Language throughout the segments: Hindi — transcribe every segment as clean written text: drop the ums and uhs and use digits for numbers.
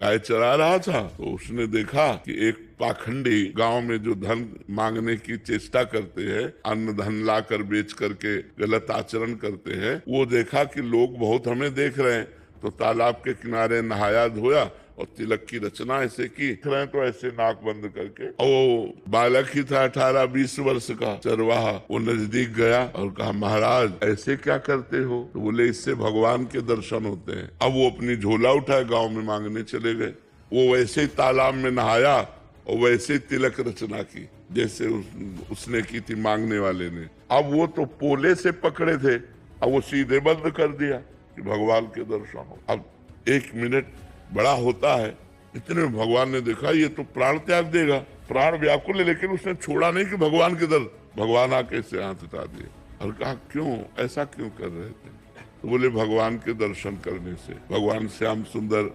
गाय चरा रहा था तो उसने देखा कि एक पाखंडी गांव में जो धन मांगने की चेष्टा करते हैं, अन्न धन ला कर बेच करके गलत आचरण करते हैं, वो देखा कि लोग बहुत हमें देख रहे हैं, तो तालाब के किनारे नहाया धोया और तिलक की रचना ऐसे की। देख रहे हैं तो ऐसे नाक बंद करके। और वो बालक ही था 18-20 वर्ष का चरवाहा, वो नजदीक गया और कहा, महाराज ऐसे क्या करते हो? तो बोले, इससे भगवान के दर्शन होते हैं। अब वो अपनी झोला उठाए गांव में मांगने चले गए। वो वैसे ही तालाब में नहाया और वैसे ही तिलक रचना की जैसे उसने की थी मांगने वाले ने। अब वो तो पोले से पकड़े थे, अब वो सीधे बंद कर दिया कि भगवान के दर्शन हो। अब 1 मिनट बड़ा होता है, इतने में भगवान ने देखा ये तो प्राण त्याग देगा, प्राण व्याकुल है, लेकिन उसने छोड़ा नहीं कि भगवान के दर। भगवान आके इससे हाथ हटा दिए और कहा, क्यों ऐसा क्यों कर रहे थे? तो बोले, भगवान के दर्शन करने से। भगवान श्याम सुंदर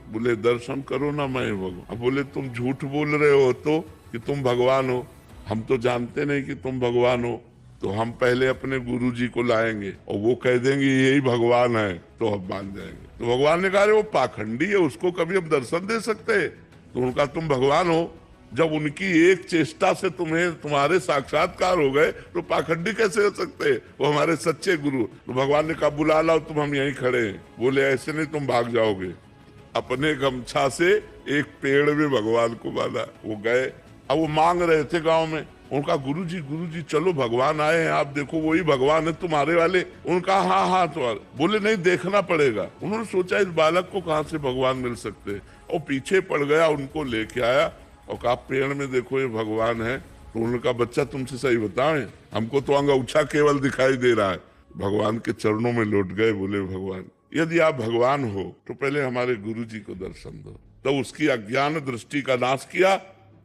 बोले, दर्शन करो ना, मैं भगवान। अब बोले, तुम झूठ बोल रहे हो तो कि तुम भगवान हो, हम तो जानते नहीं कि तुम भगवान हो, तो हम पहले अपने गुरु जी को लाएंगे और वो कह देंगे यही भगवान है तो हम मान जाएंगे। तो भगवान ने कहा, वो पाखंडी है, उसको कभी हम दर्शन दे सकते हैं? तो उनका, तुम भगवान हो, जब उनकी एक चेष्टा से तुम्हारे साक्षात्कार हो गए तो पाखंडी कैसे हो सकते हैं? वो हमारे सच्चे गुरु। तो भगवान ने कहा, बुला लाओ, तुम हम यहीं खड़े हैं। बोले, ऐसे नहीं, तुम भाग जाओगे। अपने गमछा से एक पेड़ में भगवान को बांधा, वो गए। अब वो मांग रहे थे गांव में, उनका, गुरुजी चलो, भगवान आए हैं, आप देखो वही भगवान है तुम्हारे वाले। उनका, हाँ हाँ। तो बोले, नहीं, देखना पड़ेगा। उन्होंने सोचा इस बालक को कहाँ से भगवान मिल सकते हैं, और पीछे पड़ गया, उनको लेके आया और कहा, पेड़ में देखो ये भगवान है। तो उनका, बच्चा तुमसे सही बताएं, हमको तो अंगूठा केवल दिखाई दे रहा है। भगवान के चरणों में लौट गए। बोले, भगवान, यदि आप भगवान हो तो पहले हमारे गुरु जी को दर्शन दो। तो उसकी अज्ञान दृष्टि का नाश किया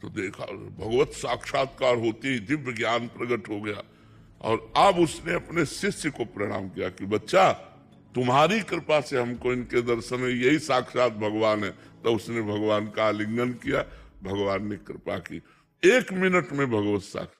तो देखा भगवत साक्षात्कार होती, दिव्य ज्ञान प्रकट हो गया। और अब उसने अपने शिष्य को प्रणाम किया कि बच्चा, तुम्हारी कृपा से हमको इनके दर्शन में, यही साक्षात भगवान है। तो उसने भगवान का आलिंगन किया, भगवान ने कृपा की। 1 मिनट में भगवत साक्षात।